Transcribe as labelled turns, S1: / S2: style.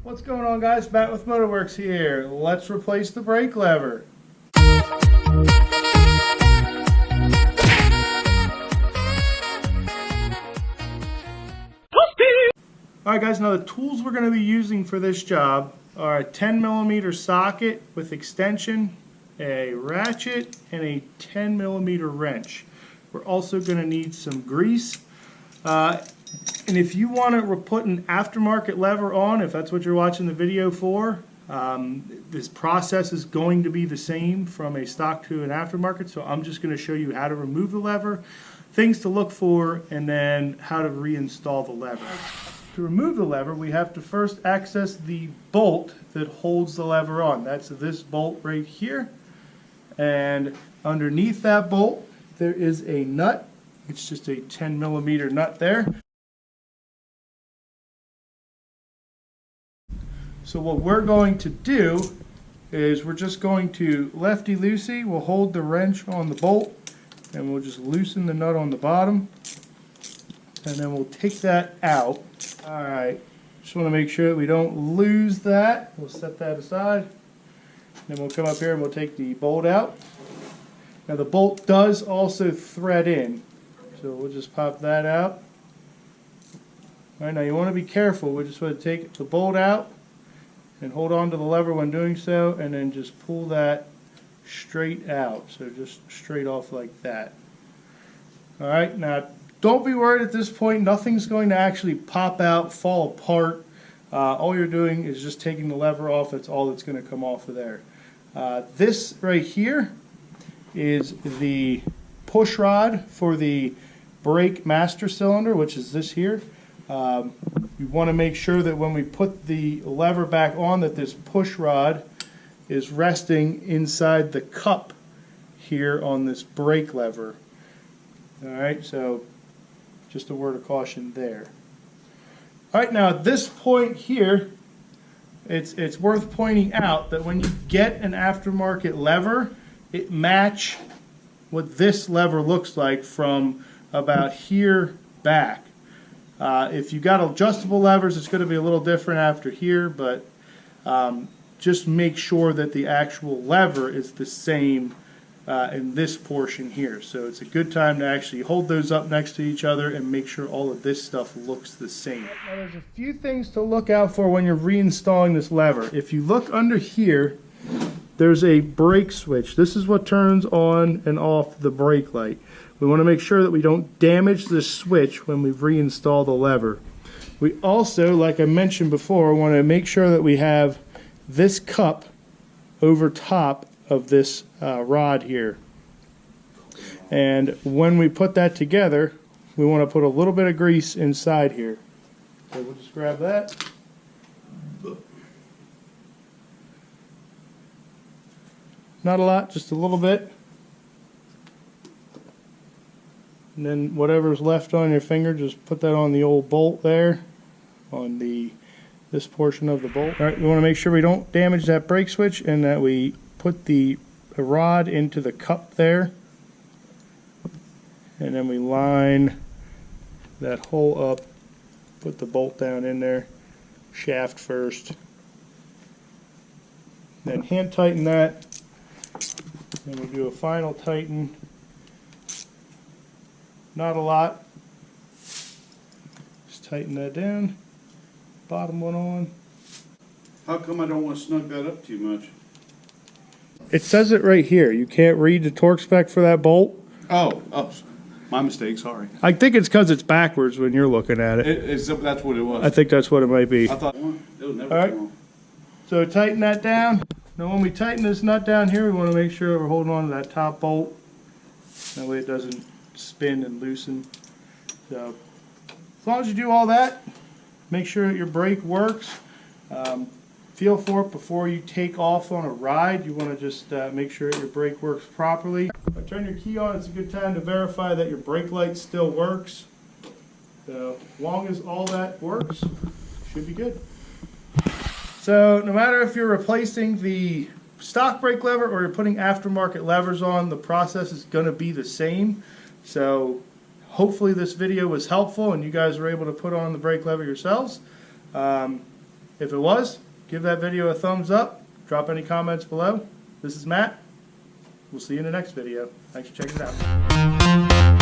S1: What's going on, guys? Matt with Motorworks here. Let's replace the brake lever. Alright guys, now the tools we're going to be using for this job are a 10mm socket with extension, a ratchet, and a 10mm wrench. We're also going to need some grease. And if you want to put an aftermarket lever on, if that's what you're watching the video for, this process is going to be the same from a stock to an aftermarket. So I'm just going to show you how to remove the lever, things to look for, and then how to reinstall the lever. To remove the lever, we have to first access the bolt that holds the lever on. That's this bolt right here. And underneath that bolt, there is a nut. It's just a 10mm nut there. So what we're going to do is we're just going to lefty-loosey, we'll hold the wrench on the bolt and we'll just loosen the nut on the bottom and then we'll take that out. Alright, just want to make sure that we don't lose that. We'll set that aside. Then we'll come up here and we'll take the bolt out. Now the bolt does also thread in, so we'll just pop that out. Alright, now you want to be careful. We just want to take the bolt out and hold on to the lever when doing so, and then just pull that straight out. So just straight off like that. Alright, now don't be worried at this point. Nothing's going to actually pop out, fall apart. All you're doing is just taking the lever off. That's all that's going to come off of there. This right here is the push rod for the brake master cylinder, which is this here. We want to make sure that when we put the lever back on, that this push rod is resting inside the cup here on this brake lever. Alright, so just a word of caution there. Alright, now at this point here, it's worth pointing out that when you get an aftermarket lever, it matches what this lever looks like from about here back. If you got adjustable levers, it's going to be a little different after here, but just make sure that the actual lever is the same in this portion here. So it's a good time to actually hold those up next to each other and make sure all of this stuff looks the same. Now there's a few things to look out for when you're reinstalling this lever. If you look under here, there's a brake switch. This is what turns on and off the brake light. We want to make sure that we don't damage this switch when we reinstall the lever. We also, like I mentioned before, want to make sure that we have this cup over top of this rod here. And when we put that together, we want to put a little bit of grease inside here. So we'll just grab that. Not a lot, just a little bit. And then whatever's left on your finger, just put that on the old bolt there, on this portion of the bolt. All right, we want to make sure we don't damage that brake switch and that we put the rod into the cup there. And then we line that hole up, put the bolt down in there, shaft first. Then hand tighten that. Then we do a final tighten. Not a lot. Just tighten that down. Bottom one on.
S2: How come I don't want to snug that up too much?
S1: It says it right here. You can't read the torque spec for that bolt.
S2: Oh, my mistake. Sorry.
S1: I think it's because it's backwards when you're looking at it.
S2: That's what it was.
S1: I think that's what it might be.
S2: I thought it was never
S1: All right.
S2: wrong.
S1: So tighten that down. Now when we tighten this nut down here, we want to make sure we're holding on to that top bolt. That way it doesn't spin and loosen. So as long as you do all that, make sure that your brake works. Feel for it before you take off on a ride. You want to just make sure that your brake works properly. If I turn your key on, it's a good time to verify that your brake light still works. So as long as all that works, should be good. So no matter if you're replacing the stock brake lever or you're putting aftermarket levers on, the process is going to be the same. So hopefully this video was helpful and you guys were able to put on the brake lever yourselves. If it was, give that video a thumbs up. Drop any comments below. This is Matt. We'll see you in the next video. Thanks for checking it out.